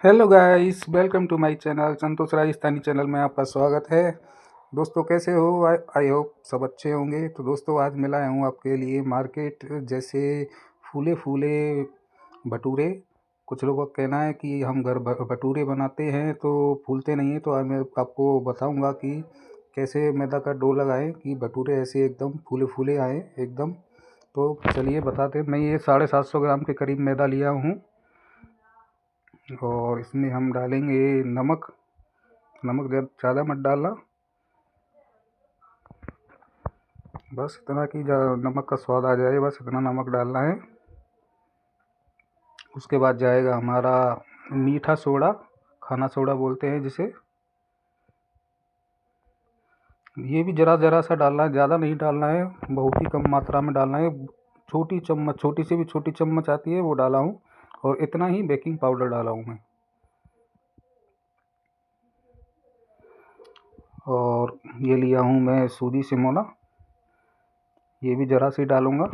Hello guys, welcome to my channel Santosh Rajasthani channel में आपका स्वागत है। दोस्तों कैसे हो? आई होप सब अच्छे होंगे। तो दोस्तों आज मैं लाया हूँ आपके लिए मार्केट जैसे फूले फूले भटूरे। कुछ लोगों का कहना है कि हम घर भटूरे बनाते हैं तो फूलते नहीं हैं। तो आज मैं आपको बताऊँगा कि कैसे मैदा का डो लगाएं कि भटूरे ऐसे एकदम फूले फूले आए एकदम। तो चलिए बताते हैं। मैं ये 750 ग्राम के करीब मैदा लिया हूँ और इसमें हम डालेंगे नमक। नमक ज़्यादा मत डालना, बस इतना कि नमक का स्वाद आ जाए, बस इतना नमक डालना है। उसके बाद जाएगा हमारा मीठा सोडा, खाना सोडा बोलते हैं जिसे। ये भी ज़रा ज़रा सा डालना है, ज़्यादा नहीं डालना है, बहुत ही कम मात्रा में डालना है। छोटी चम्मच, छोटी से भी छोटी चम्मच आती है वो डाला हूँ। और इतना ही बेकिंग पाउडर डाला हूँ मैं। और ये लिया हूँ मैं सूजी सिमोना, ये भी ज़रा सी डालूँगा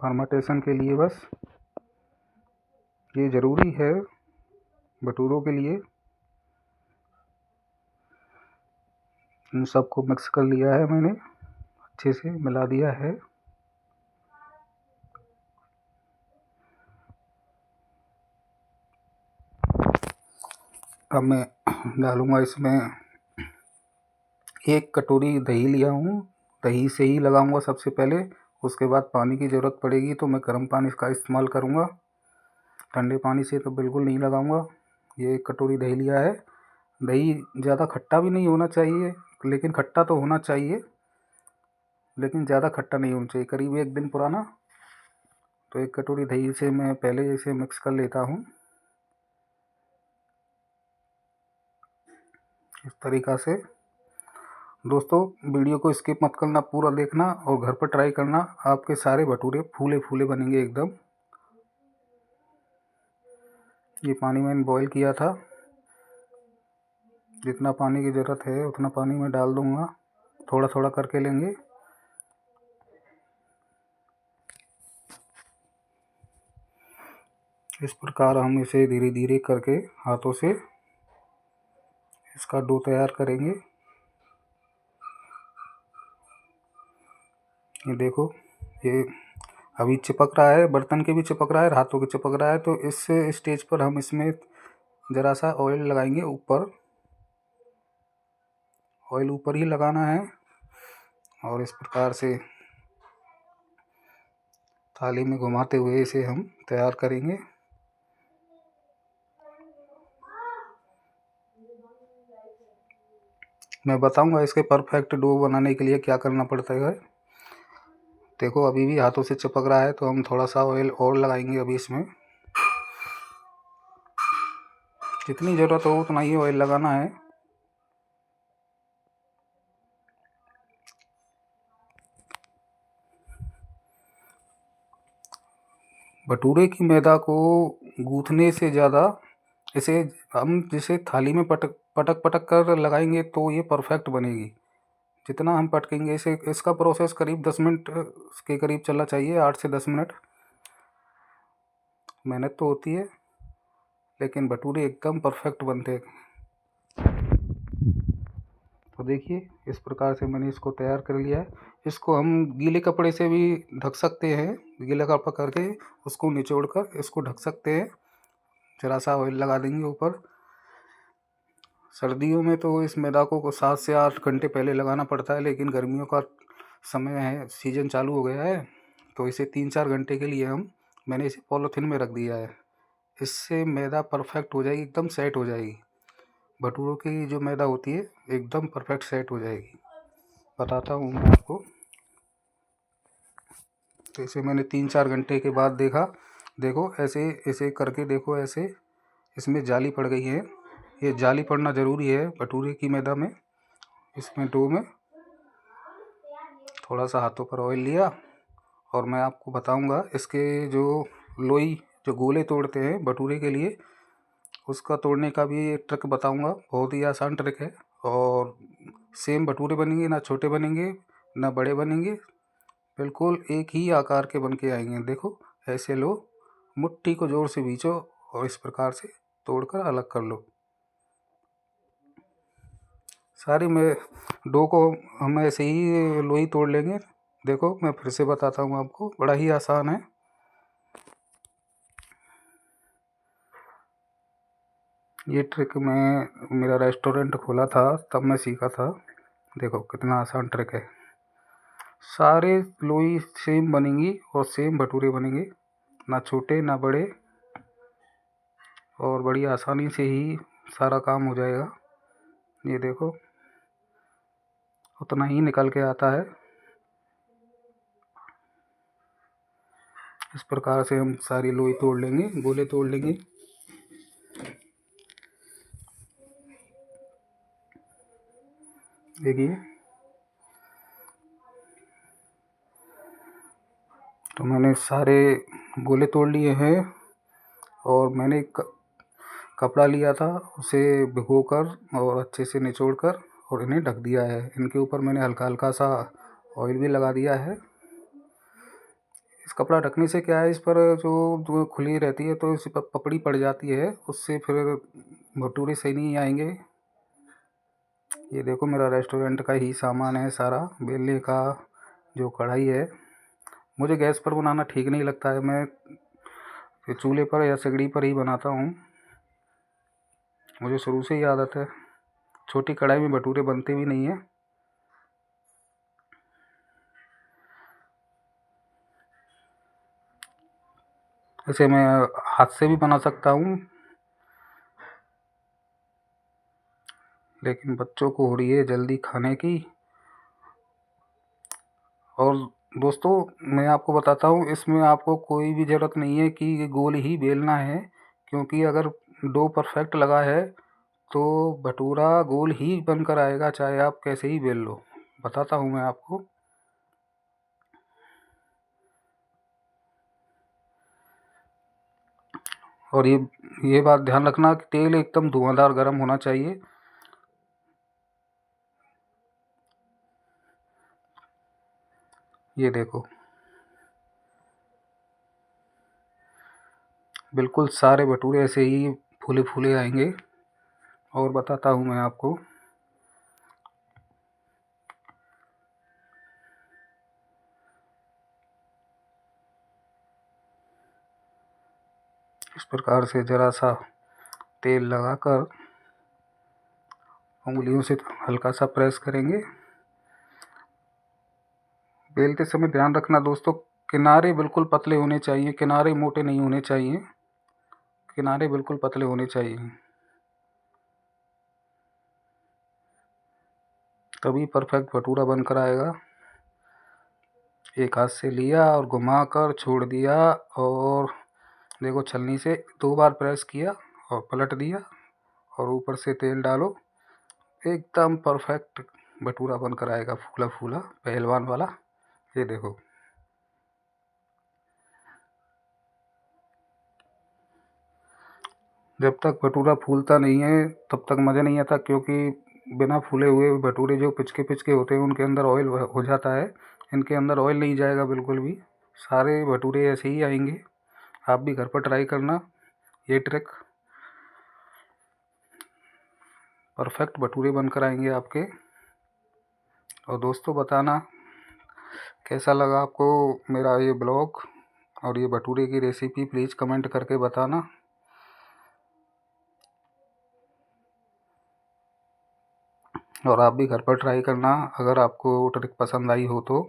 फर्मेंटेशन के लिए, बस ये ज़रूरी है भटूरों के लिए। इन सबको मिक्स कर लिया है मैंने, अच्छे से मिला दिया है। अब मैं डालूँगा इसमें 1 कटोरी दही लिया हूँ। दही से ही लगाऊँगा सबसे पहले, उसके बाद पानी की ज़रूरत पड़ेगी तो मैं गर्म पानी का इस्तेमाल करूँगा, ठंडे पानी से तो बिल्कुल नहीं लगाऊँगा। ये 1 कटोरी दही लिया है। दही ज़्यादा खट्टा भी नहीं होना चाहिए, लेकिन खट्टा तो होना चाहिए, लेकिन ज़्यादा खट्टा नहीं होना चाहिए, करीब 1 दिन पुराना। तो 1 कटोरी दही से मैं पहले इसे मिक्स कर लेता हूँ इस तरीक़ा से। दोस्तों वीडियो को स्किप मत करना, पूरा देखना और घर पर ट्राई करना। आपके सारे भटूरे फूले फूले बनेंगे एकदम। ये पानी मैंने बॉईल किया था, जितना पानी की ज़रूरत है उतना पानी मैं डाल दूँगा, थोड़ा थोड़ा करके लेंगे। इस प्रकार हम इसे धीरे धीरे करके हाथों से इसका डो तैयार करेंगे। ये देखो, ये अभी चिपक रहा है, बर्तन के भी चिपक रहा है, हाथों के चिपक रहा है। तो इस स्टेज पर हम इसमें ज़रा सा ऑयल लगाएंगे ऊपर। ऑयल ऊपर ही लगाना है और इस प्रकार से थाली में घुमाते हुए इसे हम तैयार करेंगे। मैं बताऊंगा इसके परफेक्ट डो बनाने के लिए क्या करना पड़ता है। देखो अभी भी हाथों से चिपक रहा है, तो हम थोड़ा सा ऑयल और लगाएंगे अभी इसमें। जितनी ज़रूरत हो उतना ही ऑयल लगाना है। भटूरे की मैदा को गूँथने से ज़्यादा इसे हम जैसे थाली में पटक पटक पटक कर लगाएंगे तो ये परफेक्ट बनेगी। जितना हम पटकेंगे इसे, इसका प्रोसेस करीब 10 मिनट के करीब चलना चाहिए, 8 से 10 मिनट। मेहनत तो होती है, लेकिन भटूरे एकदम परफेक्ट बनते हैं। तो देखिए इस प्रकार से मैंने इसको तैयार कर लिया है। इसको हम गीले कपड़े से भी ढक सकते हैं, गीला कपड़ा करके उसको निचोड़ कर इसको ढक सकते हैं। ज़रा सा ऑयल लगा देंगे ऊपर। सर्दियों में तो इस मैदा को 7 से 8 घंटे पहले लगाना पड़ता है, लेकिन गर्मियों का समय है, सीजन चालू हो गया है, तो इसे 3-4 घंटे के लिए मैंने इसे पॉलीथीन में रख दिया है। इससे मैदा परफेक्ट हो जाएगी, एकदम सेट हो जाएगी। भटूरों की जो मैदा होती है एकदम परफेक्ट सेट हो जाएगी। बताता हूँ मैं आपको। तो इसे मैंने 3-4 घंटे के बाद देखा। देखो ऐसे ऐसे करके देखो, ऐसे इसमें जाली पड़ गई है। ये जाली पड़ना ज़रूरी है भटूरे की मैदा में। इसमें डो में थोड़ा सा हाथों पर ऑयल लिया और मैं आपको बताऊंगा इसके जो लोई, जो गोले तोड़ते हैं भटूरे के लिए, उसका तोड़ने का भी एक ट्रिक बताऊंगा। बहुत ही आसान ट्रिक है और सेम भटूरे बनेंगे, ना छोटे बनेंगे ना बड़े बनेंगे, बिल्कुल एक ही आकार के बन के आएंगे। देखो ऐसे लो, मुट्ठी को ज़ोर से खींचो और इस प्रकार से तोड़कर अलग कर लो। सारी में डो को हम ऐसे ही लोई तोड़ लेंगे। देखो मैं फिर से बताता हूँ आपको, बड़ा ही आसान है। ये ट्रिक मैं मेरा रेस्टोरेंट खोला था तब मैं सीखा था। देखो कितना आसान ट्रिक है। सारे लोई सेम बनेंगी और सेम भटूरे बनेंगे, ना छोटे ना बड़े, और बड़ी आसानी से ही सारा काम हो जाएगा। ये देखो उतना ही निकल के आता है। इस प्रकार से हम सारी लोई तोड़ लेंगे, गोले तोड़ लेंगे। देखिए तो मैंने सारे गोले तोड़ लिए हैं और मैंने कपड़ा लिया था, उसे भिगोकर और अच्छे से निचोड़ कर और इन्हें ढक दिया है। इनके ऊपर मैंने हल्का हल्का सा ऑयल भी लगा दिया है। इस कपड़ा ढकने से क्या है, इस पर जो खुली रहती है तो इस पर पपड़ी पड़ जाती है, उससे फिर भटूरे सही नहीं आएंगे। ये देखो मेरा रेस्टोरेंट का ही सामान है सारा। बेलने का जो कढ़ाई है, मुझे गैस पर बनाना ठीक नहीं लगता है, मैं चूल्हे पर या सिगड़ी पर ही बनाता हूँ। मुझे शुरू से ही आदत है। छोटी कढ़ाई में भटूरे बनते भी नहीं हैं। इसे मैं हाथ से भी बना सकता हूँ, लेकिन बच्चों को हो रही है जल्दी खाने की। और दोस्तों मैं आपको बताता हूँ, इसमें आपको कोई भी ज़रूरत नहीं है कि ये गोल ही बेलना है, क्योंकि अगर डो परफेक्ट लगा है तो भटूरा गोल ही बनकर आएगा, चाहे आप कैसे ही बेल लो। बताता हूँ मैं आपको। और ये बात ध्यान रखना कि तेल एकदम धुआंधार गर्म होना चाहिए। ये देखो बिल्कुल सारे भटूरे ऐसे ही फूले फूले आएंगे। और बताता हूँ मैं आपको, इस प्रकार से ज़रा सा तेल लगाकर उंगलियों से हल्का सा प्रेस करेंगे। बेलते समय ध्यान रखना दोस्तों, किनारे बिल्कुल पतले होने चाहिए, किनारे मोटे नहीं होने चाहिए, किनारे बिल्कुल पतले होने चाहिए, तभी परफेक्ट भटूरा बनकर आएगा। एक हाथ से लिया और घुमाकर छोड़ दिया, और देखो छलनी से 2 बार प्रेस किया और पलट दिया, और ऊपर से तेल डालो। एकदम परफेक्ट भटूरा बनकर आएगा, फूला फूला पहलवान वाला। ये देखो जब तक भटूरा फूलता नहीं है तब तक मज़ा नहीं आता, क्योंकि बिना फूले हुए भटूरे जो पिचके पिचके होते हैं उनके अंदर ऑयल हो जाता है। इनके अंदर ऑयल नहीं जाएगा बिल्कुल भी, सारे भटूरे ऐसे ही आएंगे। आप भी घर पर ट्राई करना ये ट्रिक, परफेक्ट भटूरे बनकर आएंगे आपके। और दोस्तों बताना कैसा लगा आपको मेरा ये ब्लॉग और ये भटूरे की रेसिपी, प्लीज़ कमेंट करके बताना। और आप भी घर पर ट्राई करना अगर आपको ट्रिक पसंद आई हो तो।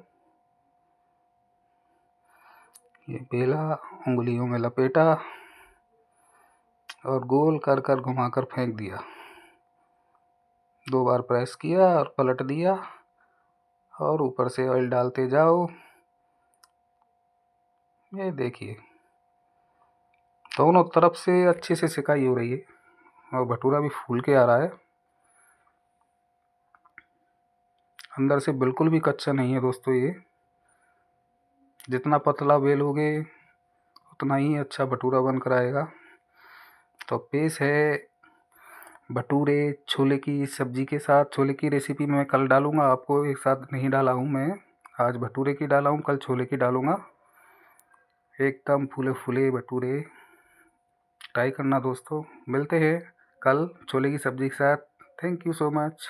ये बेला, उंगलियों में लपेटा और गोल कर कर घुमा कर फेंक दिया, 2 बार प्रेस किया और पलट दिया, और ऊपर से ऑयल डालते जाओ। ये देखिए दोनों तरफ से अच्छे से सिकाई हो रही है और भटूरा भी फूल के आ रहा है, अंदर से बिल्कुल भी कच्चा नहीं है दोस्तों। ये जितना पतला बेलोगे उतना ही अच्छा भटूरा बनकर आएगा। तो पेश है भटूरे छोले की सब्ज़ी के साथ। छोले की रेसिपी मैं कल डालूँगा, आपको एक साथ नहीं डाला हूँ मैं, आज भटूरे की डाला हूँ, कल छोले की डालूँगा। एकदम फूले फूले भटूरे ट्राई करना दोस्तों। मिलते हैं कल छोले की सब्ज़ी के साथ। Thank you so much.